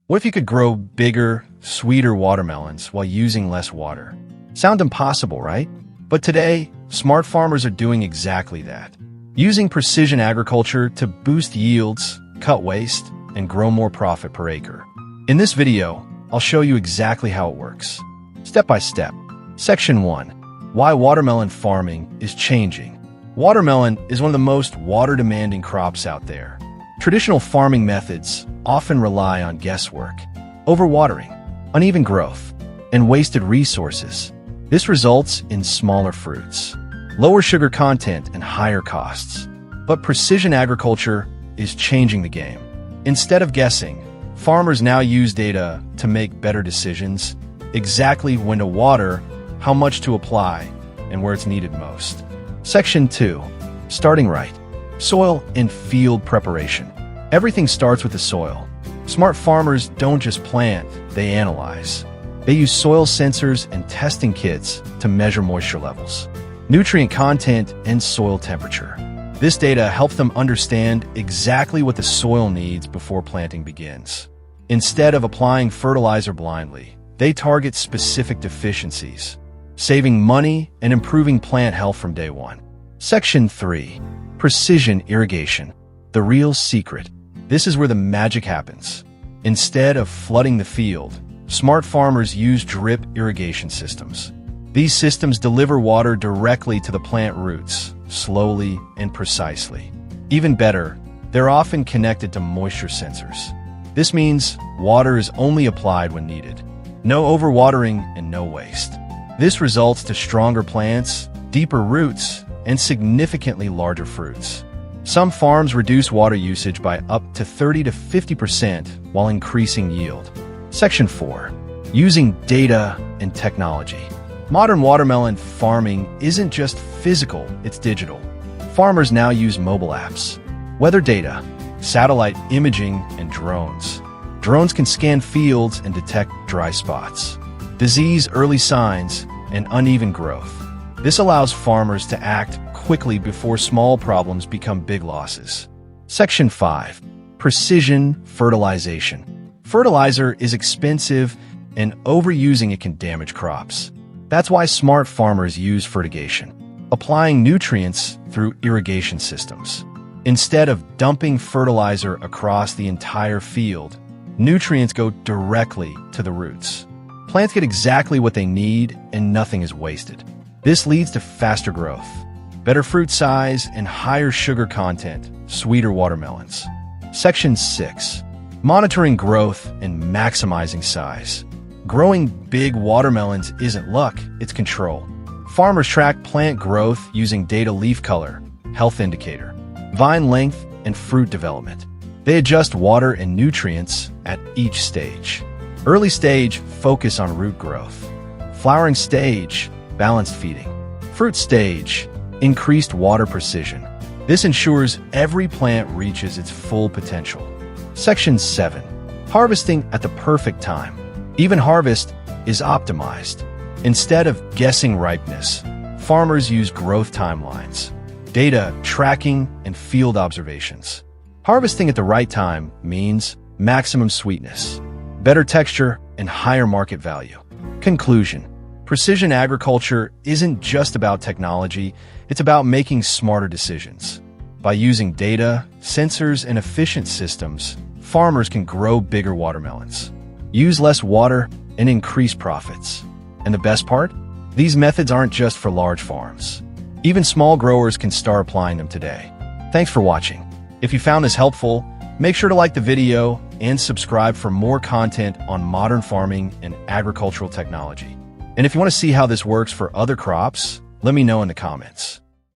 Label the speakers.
Speaker 1: What if you could grow bigger, sweeter watermelons while using less water? Sound impossible, right? But today, smart farmers are doing exactly that. Using precision agriculture to boost yields, cut waste, and grow more profit per acre. In this video, I'll show you exactly how it works. Step by step. Section 1. Why watermelon farming is changing. Watermelon is one of the most water-demanding crops out there. Traditional farming methods often rely on guesswork, overwatering, uneven growth, and wasted resources. This results in smaller fruits, lower sugar content, and higher costs. But precision agriculture is changing the game. Instead of guessing, farmers now use data to make better decisions, exactly when to water, how much to apply, and where it's needed most. Section 2. Starting right. Soil and field preparation. Everything starts with the soil. Smart farmers don't just plant, they analyze. They use soil sensors and testing kits to measure moisture levels, nutrient content, and soil temperature. This data helps them understand exactly what the soil needs before planting begins. Instead of applying fertilizer blindly, they target specific deficiencies, saving money and improving plant health from day one. Section 3. Precision irrigation. The real secret. This is where the magic happens. Instead of flooding the field, smart farmers use drip irrigation systems. These systems deliver water directly to the plant roots, slowly and precisely. Even better, they're often connected to moisture sensors. This means water is only applied when needed. No overwatering and no waste. This results to stronger plants, deeper roots, and significantly larger fruits. Some farms reduce water usage by up to 30 to 50% while increasing yield. Section 4. Using data and technology. Modern watermelon farming isn't just physical, it's digital. Farmers now use mobile apps, weather data, satellite imaging, and drones. Drones can scan fields and detect dry spots, disease early signs, and uneven growth. This allows farmers to act quickly before small problems become big losses. Section 5. Precision fertilization. Fertilizer is expensive, and overusing it can damage crops. That's why smart farmers use fertigation, applying nutrients through irrigation systems. Instead of dumping fertilizer across the entire field, nutrients go directly to the roots. Plants get exactly what they need, and nothing is wasted. This leads to faster growth, better fruit size, and higher sugar content, sweeter watermelons. Section 6. Monitoring growth and maximizing size. Growing big watermelons isn't luck, it's control. Farmers track plant growth using data: leaf color, health indicator, vine length, and fruit development. They adjust water and nutrients at each stage. Early stage, focus on root growth. Flowering stage, balanced feeding. Fruit stage, increased water precision. This ensures every plant reaches its full potential. Section 7. Harvesting at the perfect time. Even harvest is optimized. Instead of guessing ripeness, farmers use growth timelines, data tracking, and field observations. Harvesting at the right time means maximum sweetness, better texture, and higher market value. Conclusion. Precision agriculture isn't just about technology, it's about making smarter decisions. By using data, sensors, and efficient systems, farmers can grow bigger watermelons, use less water, and increase profits. And the best part? These methods aren't just for large farms. Even small growers can start applying them today. Thanks for watching. If you found this helpful, make sure to like the video and subscribe for more content on modern farming and agricultural technology. And if you want to see how this works for other crops, let me know in the comments.